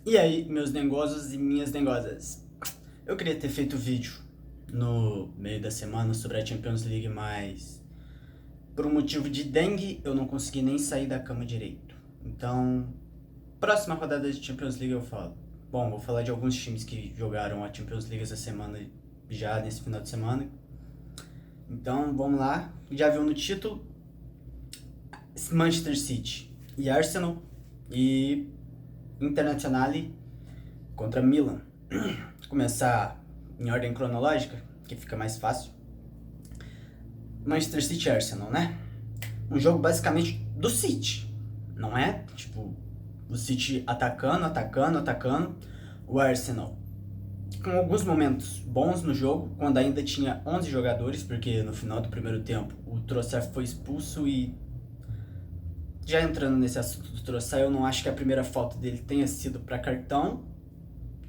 E aí, meus dengosos e minhas dengosas? Eu queria ter feito vídeo no meio da semana sobre a Champions League, mas por um motivo de dengue eu não consegui nem sair da cama direito. Então, próxima rodada de Champions League eu falo. Bom, vou falar de alguns times que jogaram a Champions League essa semana, já nesse final de semana. Então, vamos lá. Já viu no título Manchester City e Arsenal e Internazionale contra Milan. Começar em ordem cronológica, que fica mais fácil. Manchester City e Arsenal, né? Um jogo basicamente do City, não é? Tipo, o City atacando, o Arsenal com alguns momentos bons no jogo, quando ainda tinha 11 jogadores, porque no final do primeiro tempo o Trossard foi expulso e já entrando nesse assunto do Trossard, eu não acho que a primeira falta dele tenha sido para cartão.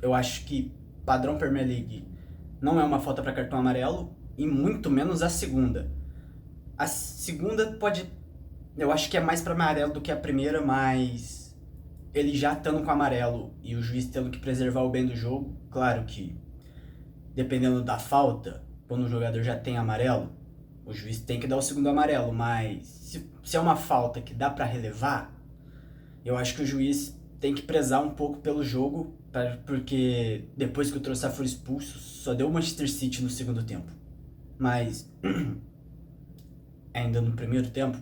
Eu acho que padrão Premier League não é uma falta para cartão amarelo e muito menos a segunda. A segunda pode, eu acho que é mais para amarelo do que a primeira, mas ele já estando com amarelo e o juiz tendo que preservar o bem do jogo, claro que dependendo da falta, quando o jogador já tem amarelo, o juiz tem que dar o segundo amarelo, mas se é uma falta que dá para relevar, eu acho que o juiz tem que prezar um pouco pelo jogo, porque depois que o Trossard for expulso, só deu o Manchester City no segundo tempo. Mas ainda no primeiro tempo,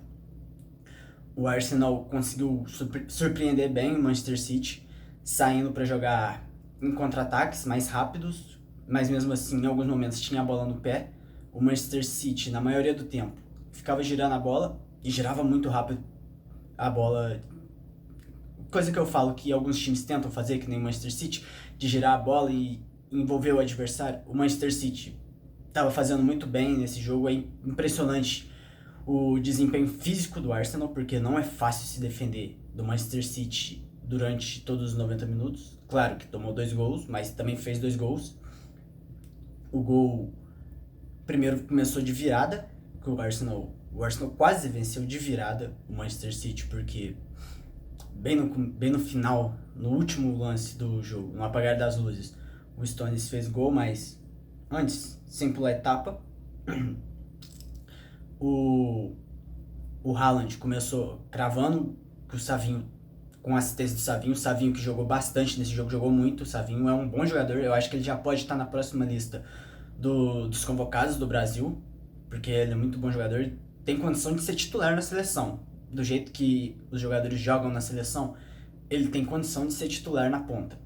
o Arsenal conseguiu surpreender bem o Manchester City, saindo para jogar em contra-ataques mais rápidos, mas mesmo assim, em alguns momentos tinha a bola no pé. O Manchester City, na maioria do tempo, ficava girando a bola e girava muito rápido a bola. Coisa que eu falo que alguns times tentam fazer, que nem o Manchester City, de girar a bola e envolver o adversário. O Manchester City estava fazendo muito bem nesse jogo, é impressionante o desempenho físico do Arsenal, porque não é fácil se defender do Manchester City durante todos os 90 minutos. Claro que tomou 2 gols, mas também fez 2 gols. O gol primeiro começou de virada, que o Arsenal quase venceu de virada o Manchester City, porque bem no final, no último lance do jogo, no apagar das luzes, o Stones fez gol, mas antes, sem pular etapa, o Haaland começou cravando que o Savinho, com assistência do o Savinho que jogou bastante nesse jogo, jogou muito, o Savinho é um bom jogador, eu acho que ele já pode estar na próxima lista dos convocados do Brasil, porque ele é muito bom jogador, tem condição de ser titular na seleção, do jeito que os jogadores jogam na seleção, ele tem condição de ser titular na ponta.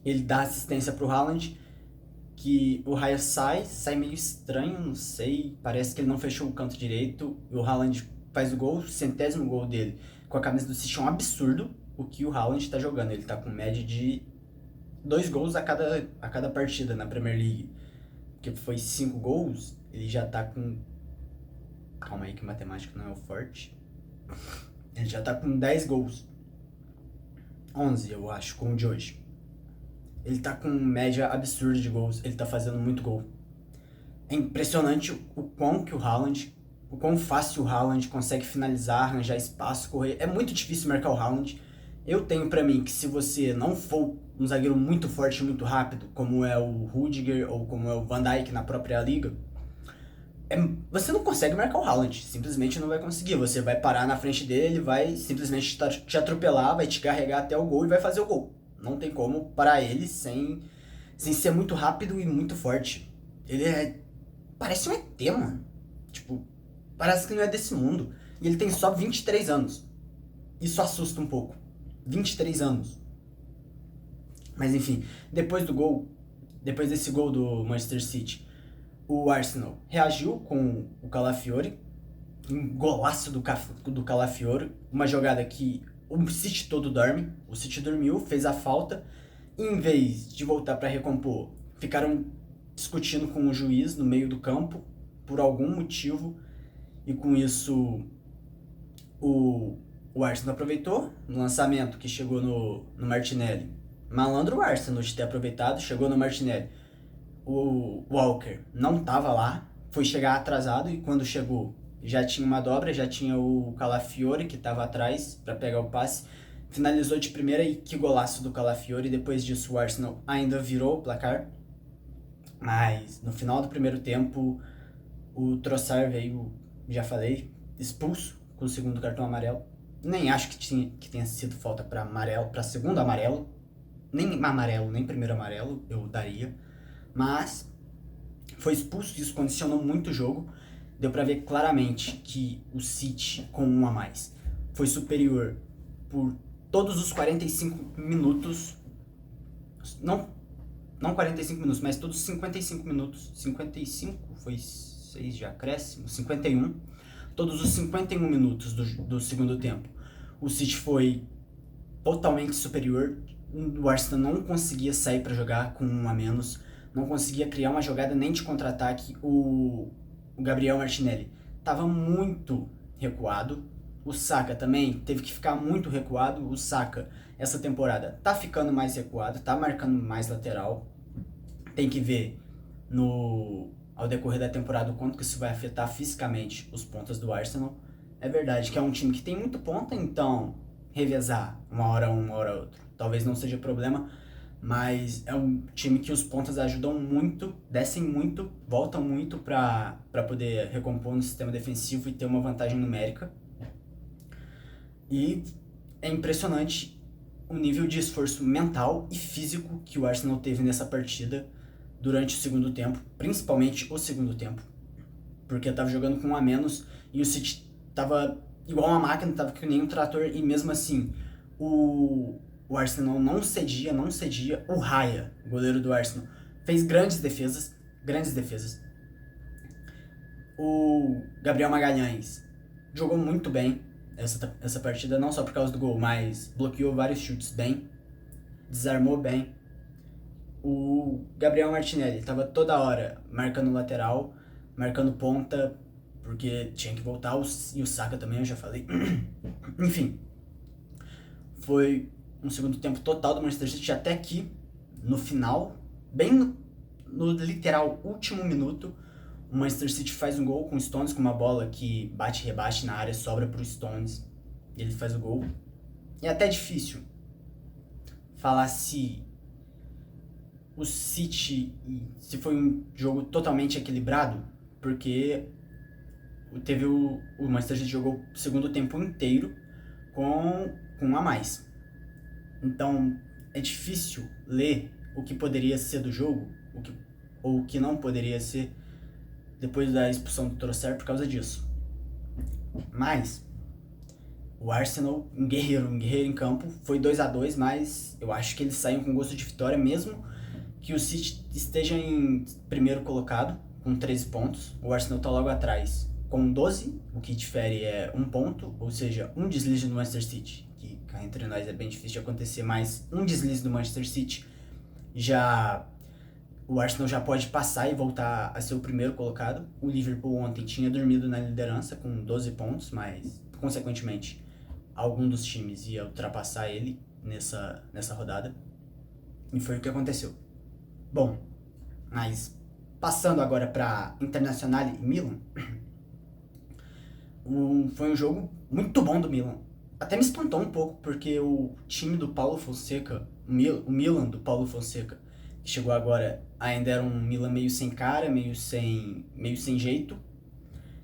Ele dá assistência pro Haaland, que o Raya sai meio estranho, não sei, parece que ele não fechou o canto direito, e o Haaland faz o gol, o 100º gol dele, com a camisa do City, é um absurdo o que o Haaland tá jogando, ele tá com média de 2 gols a cada partida na Premier League, que foi 5 gols, ele já tá com, calma aí que matemática não é o forte, ele já tá com 10 gols, 11 eu acho, com o de hoje. Ele tá com média absurda de gols, ele tá fazendo muito gol. É impressionante o quão fácil o Haaland consegue finalizar, arranjar espaço, correr. É muito difícil marcar o Haaland. Eu tenho pra mim que se você não for um zagueiro muito forte e muito rápido, como é o Rudiger ou como é o Van Dijk na própria liga, você não consegue marcar o Haaland, simplesmente não vai conseguir. Você vai parar na frente dele, ele vai simplesmente te atropelar, vai te carregar até o gol e vai fazer o gol. Não tem como parar ele sem ser muito rápido e muito forte. Ele parece um ET, mano. Tipo, parece que não é desse mundo. E ele tem só 23 anos. Isso assusta um pouco. 23 anos. Mas enfim, depois desse gol do Manchester City, o Arsenal reagiu com o Calafiori, um golaço do Calafiori, uma jogada que o City todo dorme, o City dormiu, fez a falta, e em vez de voltar para recompor, ficaram discutindo com o juiz no meio do campo, por algum motivo, e com isso o Arsenal aproveitou, no lançamento que chegou no Martinelli, malandro o Arsenal de ter aproveitado, chegou no Martinelli, o Walker não estava lá, foi chegar atrasado e quando chegou já tinha uma dobra, já tinha o Calafiori que estava atrás para pegar o passe finalizou de primeira e que golaço do Calafiori. Depois disso o Arsenal ainda virou o placar, mas no final do primeiro tempo o Trossard veio, já falei, expulso com o segundo cartão amarelo. Nem acho que tenha sido falta para segundo amarelo, nem primeiro amarelo eu daria, mas foi expulso e isso condicionou muito o jogo. Deu pra ver claramente que o City, com um a mais, foi superior por todos os 45 minutos. Não 45 minutos, mas todos os 55 minutos. 55 foi 6 de acréscimo, 51. Todos os 51 minutos do segundo tempo. O City foi totalmente superior. O Arsenal não conseguia sair para jogar com um a menos. Não conseguia criar uma jogada nem de contra-ataque. O Gabriel Martinelli estava muito recuado. O Saka também teve que ficar muito recuado. O Saka, essa temporada, tá ficando mais recuado, tá marcando mais lateral. Tem que ver ao decorrer da temporada o quanto que isso vai afetar fisicamente os pontas do Arsenal. É verdade que é um time que tem muito ponta, então revezar uma hora outra talvez não seja problema, mas é um time que os pontas ajudam muito, descem muito, voltam muito para poder recompor no sistema defensivo e ter uma vantagem numérica. E é impressionante o nível de esforço mental e físico que o Arsenal teve nessa partida durante o segundo tempo, principalmente o segundo tempo, porque eu tava jogando com um a menos e o City tava igual uma máquina, tava que nem um trator, e mesmo assim o Arsenal não cedia. O Raya, goleiro do Arsenal, fez grandes defesas. O Gabriel Magalhães jogou muito bem essa partida, não só por causa do gol, mas bloqueou vários chutes bem, desarmou bem. O Gabriel Martinelli estava toda hora marcando lateral, marcando ponta, porque tinha que voltar, e o Saka também, eu já falei. Enfim, foi um segundo tempo total do Manchester City até aqui, no final, bem no literal último minuto, o Manchester City faz um gol com o Stones, com uma bola que bate e rebate na área, sobra pro Stones, e ele faz o gol. E é até difícil falar se o City, se foi um jogo totalmente equilibrado, porque teve o Manchester City jogou o segundo tempo inteiro com um a mais. Então é difícil ler o que poderia ser do jogo, ou o que não poderia ser depois da expulsão do Trossard por causa disso. Mas o Arsenal, um guerreiro em campo, foi 2-2, mas eu acho que eles saem com gosto de vitória, mesmo que o City esteja em primeiro colocado, com 13 pontos. O Arsenal está logo atrás, com 12, o que difere é 1 ponto, ou seja, um deslize do Manchester City, que cá entre nós é bem difícil de acontecer, mas um deslize do Manchester City, o Arsenal já pode passar e voltar a ser o primeiro colocado. O Liverpool ontem tinha dormido na liderança com 12 pontos, mas, consequentemente, algum dos times ia ultrapassar ele nessa rodada. E foi o que aconteceu. Bom, mas passando agora para Internazionale e Milan, foi um jogo muito bom do Milan. Até me espantou um pouco, porque o time do Paulo Fonseca, o Milan do Paulo Fonseca, que chegou agora, ainda era um Milan meio sem cara, meio sem jeito.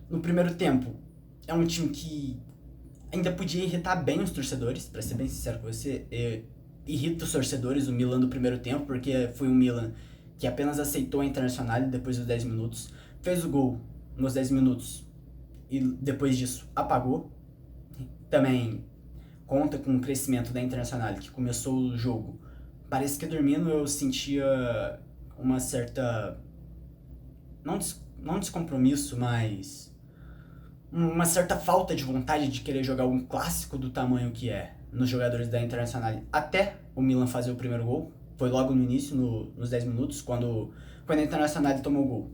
No primeiro tempo, é um time que ainda podia irritar bem os torcedores, pra ser bem sincero com você. Irrita os torcedores, o Milan do primeiro tempo, porque foi um Milan que apenas aceitou a Internazionale depois dos 10 minutos, fez o gol nos 10 minutos e depois disso apagou. Também conta com o crescimento da Internazionale, que começou o jogo, parece que dormindo. Eu sentia uma certa, não descompromisso, mas uma certa falta de vontade de querer jogar um clássico do tamanho que é nos jogadores da Internazionale, até o Milan fazer o primeiro gol. Foi logo no início, nos 10 minutos, quando a Internazionale tomou o gol.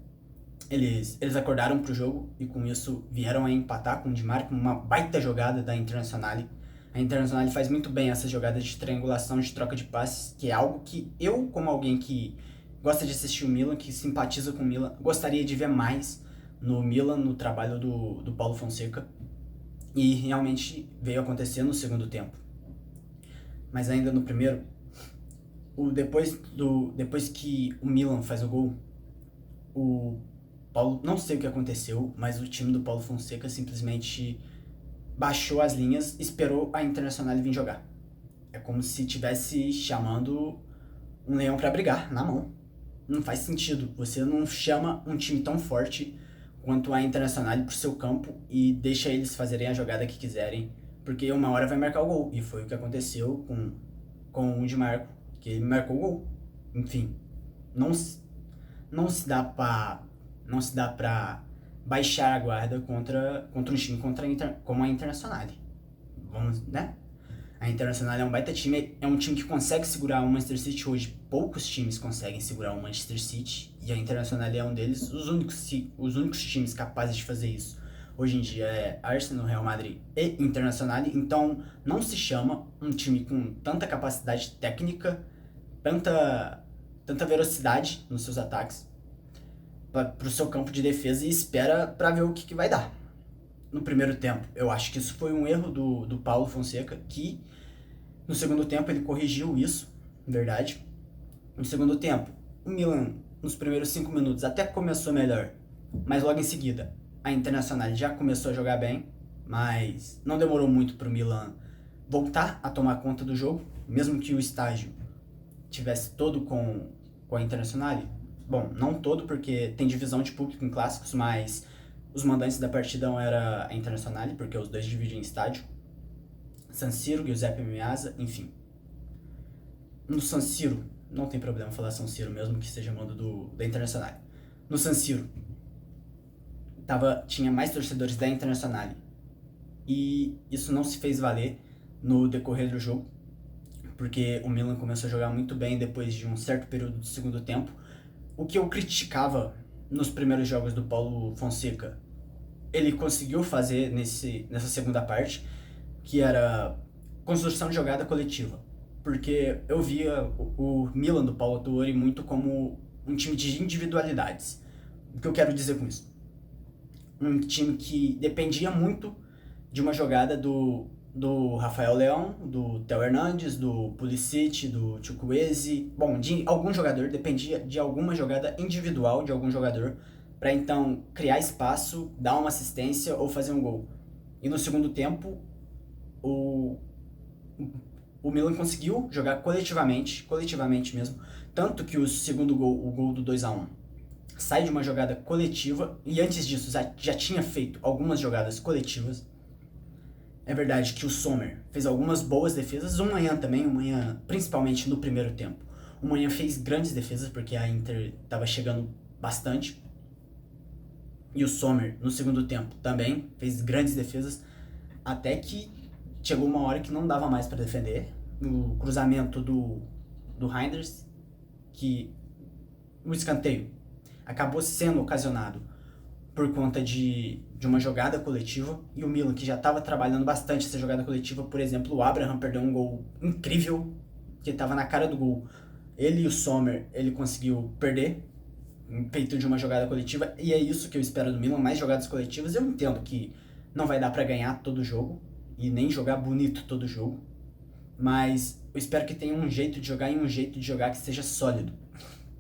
Eles acordaram pro jogo e com isso vieram a empatar com o Di Maria, com uma baita jogada da Internazionale. A Internazionale faz muito bem essas jogadas de triangulação, de troca de passes, que é algo que eu, como alguém que gosta de assistir o Milan, que simpatiza com o Milan, gostaria de ver mais no Milan, no trabalho do Paulo Fonseca. E realmente veio acontecer no segundo tempo. Mas ainda no primeiro, depois que o Milan faz o gol, o Paulo, não sei o que aconteceu, mas o time do Paulo Fonseca simplesmente baixou as linhas, esperou a Internacional vir jogar. É como se tivesse chamando um leão pra brigar na mão. Não faz sentido. Você não chama um time tão forte quanto a Internacional pro seu campo e deixa eles fazerem a jogada que quiserem, porque uma hora vai marcar o gol. E foi o que aconteceu com o Di Marco, que ele marcou o gol. Enfim, não, não se dá pra baixar a guarda contra um time como a Internacional. Vamos, né? A Internacional é um baita time, é um time que consegue segurar o Manchester City hoje. Poucos times conseguem segurar o Manchester City e a Internacional é um deles. Os únicos times capazes de fazer isso hoje em dia é Arsenal, Real Madrid e Internacional. Então não se chama um time com tanta capacidade técnica, tanta velocidade nos seus ataques para o seu campo de defesa e espera para ver o que vai dar. No primeiro tempo, eu acho que isso foi um erro do Paulo Fonseca, que no segundo tempo ele corrigiu isso, verdade. No segundo tempo, o Milan, nos primeiros 5 minutos, até começou melhor, mas logo em seguida, a Internacional já começou a jogar bem, mas não demorou muito para o Milan voltar a tomar conta do jogo, mesmo que o estágio tivesse todo com a Internacional. Bom, não todo, porque tem divisão de público em clássicos, mas os mandantes da partida era a Internacional, porque os dois dividem estádio. San Siro, Giuseppe Meazza, enfim. No San Siro, não tem problema falar San Siro, mesmo que seja mando da Internacional. No San Siro, tinha mais torcedores da Internacional. E isso não se fez valer no decorrer do jogo, porque o Milan começou a jogar muito bem depois de um certo período do segundo tempo. O que eu criticava nos primeiros jogos do Paulo Fonseca, ele conseguiu fazer nessa segunda parte, que era construção de jogada coletiva. Porque eu via o Milan do Paulo Tuori muito como um time de individualidades. O que eu quero dizer com isso? Um time que dependia muito de uma jogada do Rafael Leão, do Theo Hernandes, do Pulisic, do Chukwueze, bom, de algum jogador, dependia de alguma jogada individual de algum jogador para então criar espaço, dar uma assistência ou fazer um gol. E no segundo tempo, o Milan conseguiu jogar coletivamente mesmo, tanto que o segundo gol, o gol do 2-1, sai de uma jogada coletiva, e antes disso já tinha feito algumas jogadas coletivas. É verdade que o Sommer fez algumas boas defesas, o Manhã também, principalmente no primeiro tempo. O Manhã fez grandes defesas porque a Inter estava chegando bastante. E o Sommer, no segundo tempo, também fez grandes defesas, até que chegou uma hora que não dava mais para defender. O cruzamento do Reinders, que o escanteio acabou sendo ocasionado por conta de uma jogada coletiva, e o Milan, que já estava trabalhando bastante essa jogada coletiva. Por exemplo, o Abraham perdeu um gol incrível, que estava na cara do gol. Ele e o Sommer, ele conseguiu perder, feito de uma jogada coletiva, e é isso que eu espero do Milan, mais jogadas coletivas. Eu entendo que não vai dar para ganhar todo jogo, e nem jogar bonito todo jogo, mas eu espero que tenha um jeito de jogar e um jeito de jogar que seja sólido,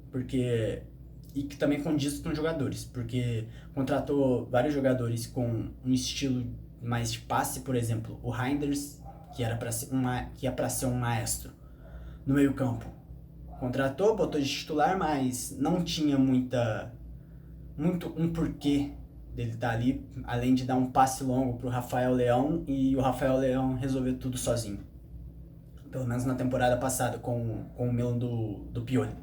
porque... e que também condiz com jogadores, porque contratou vários jogadores com um estilo mais de passe, por exemplo, o Reinders, que ia para ser um maestro no meio-campo. Contratou, botou de titular, mas não tinha muito um porquê dele estar ali, além de dar um passe longo pro Rafael Leão e o Rafael Leão resolver tudo sozinho. Pelo menos na temporada passada com o Milan do Pioli.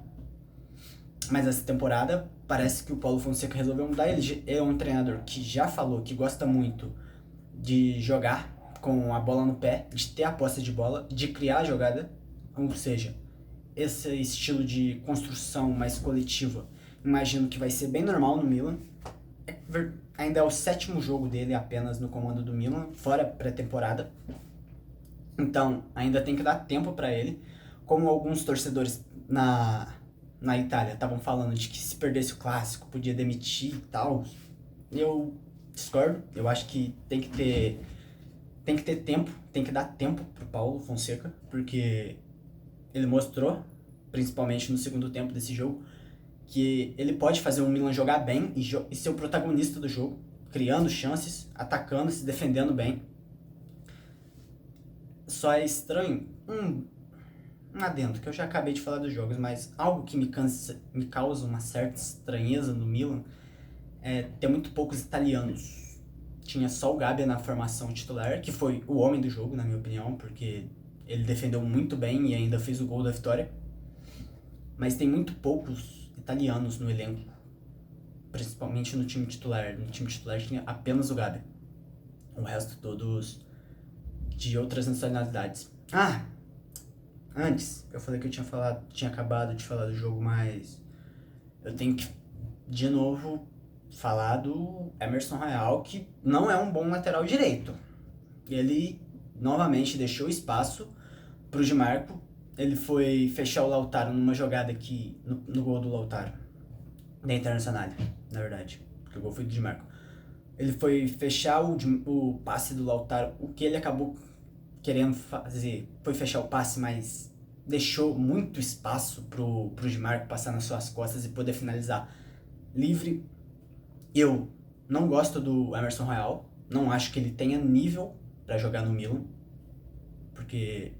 Mas essa temporada parece que o Paulo Fonseca resolveu mudar. Ele é um treinador que já falou que gosta muito de jogar com a bola no pé, de ter a posse de bola, de criar a jogada. Ou seja, esse estilo de construção mais coletiva, imagino que vai ser bem normal no Milan. Ainda é o 7º jogo dele apenas no comando do Milan, fora pré-temporada. Então, ainda tem que dar tempo para ele. Como alguns torcedores na Itália estavam falando de que se perdesse o clássico podia demitir e tal, eu discordo. Eu acho que tem que ter tem que ter tempo, tem que dar tempo pro Paulo Fonseca, porque ele mostrou, principalmente no segundo tempo desse jogo, que ele pode fazer o Milan jogar bem e ser o protagonista do jogo, criando chances, atacando, se defendendo bem. Só é estranho, um adendo, que eu já acabei de falar dos jogos, mas algo que me causa uma certa estranheza no Milan é ter muito poucos italianos. Tinha só o Gabi na formação titular, que foi o homem do jogo, na minha opinião, porque ele defendeu muito bem e ainda fez o gol da vitória. Mas tem muito poucos italianos no elenco, principalmente no time titular. No time titular tinha apenas o Gabi. O resto todos de outras nacionalidades. Antes, eu falei que eu tinha acabado de falar do jogo, mas eu tenho que, de novo, falar do Emerson Royal, que não é um bom lateral direito. Ele, novamente, deixou espaço pro Di Marco. Ele foi fechar o Lautaro numa jogada aqui, no gol do Lautaro, da Internacional, na verdade, porque o gol foi do Di Marco. Ele foi fechar o passe do Lautaro, o que ele acabou querendo fazer foi fechar o passe, mas deixou muito espaço pro Di Marco passar nas suas costas e poder finalizar livre. Eu não gosto do Emerson Royal, não acho que ele tenha nível para jogar no Milan, porque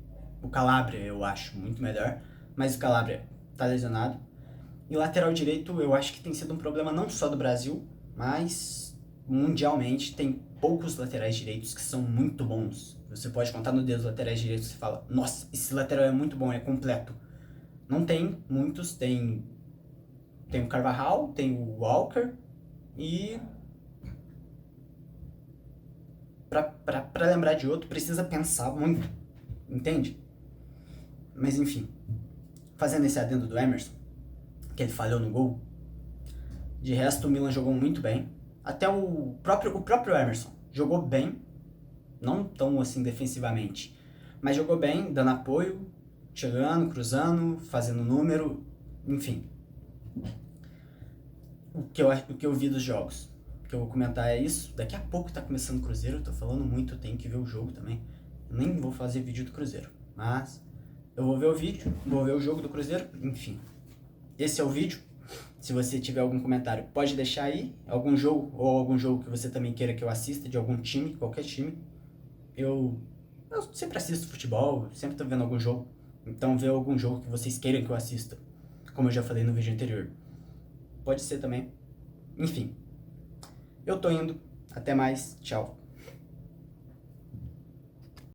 o Calabria eu acho muito melhor, mas o Calabria tá lesionado. E lateral direito eu acho que tem sido um problema não só do Brasil, mas mundialmente tem poucos laterais direitos que são muito bons. Você pode contar no dedo os laterais direitos e você fala, nossa, esse lateral é muito bom, é completo. Não tem muitos, tem o Carvajal, tem o Walker e pra lembrar de outro precisa pensar muito, entende? Mas enfim, fazendo esse adendo do Emerson, que ele falhou no gol, de resto o Milan jogou muito bem. Até o próprio Emerson jogou bem, não tão assim defensivamente, mas jogou bem, dando apoio, chegando, cruzando, fazendo número, enfim. O que eu vi dos jogos, o que eu vou comentar é isso. Daqui a pouco tá começando o Cruzeiro, eu tô falando muito, eu tenho que ver o jogo também. Eu nem vou fazer vídeo do Cruzeiro, mas eu vou ver o vídeo, vou ver o jogo do Cruzeiro, enfim. Esse é o vídeo. Se você tiver algum comentário, pode deixar aí, algum jogo ou algum jogo que você também queira que eu assista, de algum time, qualquer time. Eu sempre assisto futebol, sempre tô vendo algum jogo, então vê algum jogo que vocês queiram que eu assista, como eu já falei no vídeo anterior. Pode ser também. Enfim, eu tô indo, até mais, tchau.